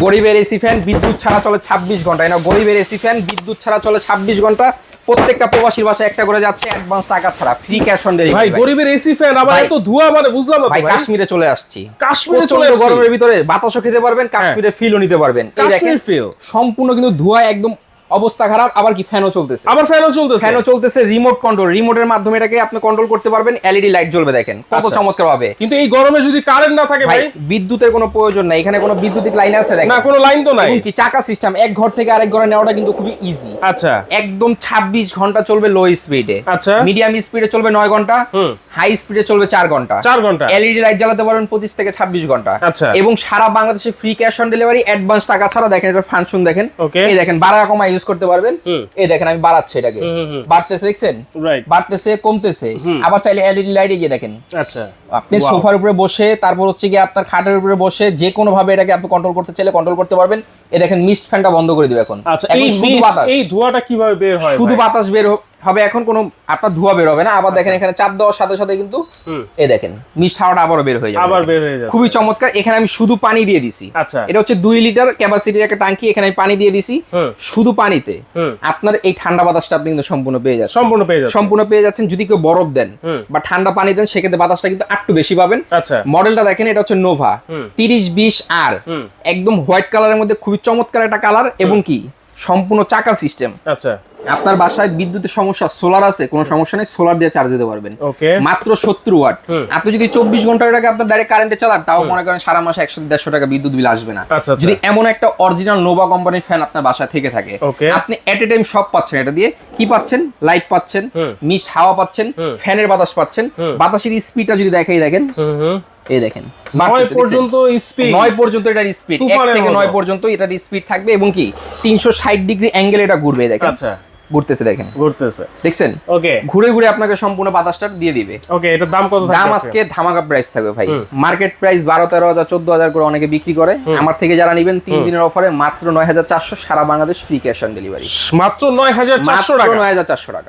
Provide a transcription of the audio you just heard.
গরিবের AC fan বিদ্যুৎ ছাড়া চলে 26 ঘন্টা। না গরিবের এসি ফ্যান বিদ্যুৎ ছাড়া চলে 26 ঘন্টা। প্রত্যেকটা প্রবাসীর বাসায় একটা করে যাচ্ছে, অ্যাডভান্স টাকা ছাড়া, ফ্রি ক্যাশ অন ডেলিভারি। ভাই গরিবের এসি ফ্যান আবার এত ধোঁয়া, মানে বুঝলাম না ভাই। ভাই, কাশ্মীরে চলে আসছি, কাশ্মীরে চলে আসছি, গরমের ভিতরে বাতাসও খেতে পারবেন, কাশ্মীরে ফিলও নিতে পারবেন। এই দেখেন কাশ্মীর ফিল সম্পূর্ণ কিন্তু ধোঁয়া, একদম অবস্থা খারাপ। আবার কি ফ্যানও চলতেছে, আবার ফ্যানও চলতেছে, ফ্যানও চলতেছে, রিমোট কন্ট্রোল, রিমোটের মাধ্যমে এটাকে আপনি কন্ট্রোল করতে পারবেন। এলইডি লাইট জ্বলবে, দেখেন কত চমৎকার হবে। কিন্তু এই গরমে যদি কারেন্ট না থাকে ভাই ভাই, বিদ্যুতের কোনো প্রয়োজন নাই, এখানে কোনো বিদ্যুতিক লাইন আছে দেখেন? না কোনো লাইন তো নাই। কি চাকা সিস্টেম, এক ঘর থেকে আরেক ঘরে নেওয়াটা কিন্তু খুবই ইজি। আচ্ছা, একদম 26 ঘন্টা চলবে লো স্পিডে। আচ্ছা, মিডিয়াম স্পিডে চলবে 9 ঘন্টা, হাই স্পিডে চলবে 4 ঘন্টা। 4 ঘন্টা এলইডি লাইট জ্বালাতে পারবেন 25 থেকে 26 ঘন্টা। আচ্ছা, এবং সারা বাংলাদেশে free cash on delivery, advance টাকা ছাড়া। দেখেন এটা ফাংশন দেখেন, এই দেখেন বাড়া কমা ইউজ করতে পারবেন। এই দেখেন আমি বাড়াচ্ছি এটাকে, বাড়তেছে দেখছেন, বাড়তেছে কমতেছে। আবার চাইলে এলইডি লাইট এই যে দেখেন। আচ্ছা, আপনি সোফার উপরে বসে, তারপর হচ্ছে কি আপনার খাটের উপরে বসে যে কোনো ভাবে এটাকে আপনি কন্ট্রোল করতে চাইলে কন্ট্রোল করতে পারবেন। এই দেখেন মিস্ট ফ্যানটা বন্ধ করে দিবে এখন। আচ্ছা, এই ধোঁয়াটা কিভাবে বের হয়? শুধু বাতাস বের হবে এখন, কোনো আপনার ধোঁয়া বের হবে না। আবার দেখেন এখানে চাপ দেওয়ার সাথে সাথে কিন্তু এই দেখেন মিস্ট হাওয়াটা আবারও বের হয়ে যাবে, আবার বের হয়ে যাবে। খুবই চমৎকার। এখানে আমি শুধু পানি দিয়ে দিছি। আচ্ছা, এটা হচ্ছে 2 লিটার ক্যাপাসিটির একটা ট্যাঙ্কি, এখানে আমি পানি দিয়ে দিছি। শুধু পানিতে আপনার এই ঠান্ডা বাতাসটা আপনি কিন্তু সম্পূর্ণ পেয়ে যাচ্ছেন, সম্পূর্ণ পেয়ে যাচ্ছেন। যদি কেউ বরফ দেন বা ঠান্ডা পানি দেন, সেক্ষেত্রে বাতাসটা কিন্তু একটু বেশি পাবেন। আচ্ছা, মডেলটা দেখেন, এটা হচ্ছে নোভা 3020R, একদম হোয়াইট কালারের মধ্যে খুবই চমৎকার একটা কালার। এবং কি সম্পূর্ণ চাকা সিস্টেম। আচ্ছা, আপনার বাসায় বিদ্যুতের সমস্যা, সোলার আছে, কোনো সমস্যা নেই, সোলার দিয়ে চার্জ দিতে পারবেন। মাত্র 70 ওয়াট। আপনি যদি 24 ঘন্টা এটাকে আপনার ডাইরেক্ট কারেন্টে চালান, তাও মনে করেন সারা মাসে 100-150 টাকা বিদ্যুৎ বিল আসবে না। যদি এমন একটা অরিজিনাল নোভা কোম্পানির ফ্যান আপনার বাসায় থেকে থাকে, আপনি এট এ টাইম সব পাচ্ছেন। এটা দিয়ে কি পাচ্ছেন? লাইট পাচ্ছেন, মিস্ট হাওয়া পাচ্ছেন, ফ্যানের বাতাস পাচ্ছেন। বাতাসের স্পিডটা যদি দেখাই দেখেন, এই দেখেন 9 পর্যন্ত স্পিড, 9 পর্যন্ত এটার স্পিড, 1 থেকে 9 পর্যন্ত এটার স্পিড থাকবে। এবং কি 360 ডিগ্রি অ্যাঙ্গেল এটা ঘুরবে, দেখেন। আচ্ছা, ঘুরতেছে, দেখেন ঘুরতেছে, দেখছেন? ওকে, ঘুরে ঘুরে আপনাকে সম্পূর্ণ বাতাসটা দিয়ে দিবে। ওকে, এটার দাম কত থাকবে? দাম আজকে ধামাকা প্রাইস থাকবে ভাই। মার্কেট প্রাইস 12-13 হাজার, 14,000 করে অনেকে বিক্রি করে। আমার থেকে যারা নেবেন 3 দিনের অফারে মাত্র 9,400, সারা Bangladesh free cash on delivery. মাত্র 9,400 টাকা, 9,400 টাকা।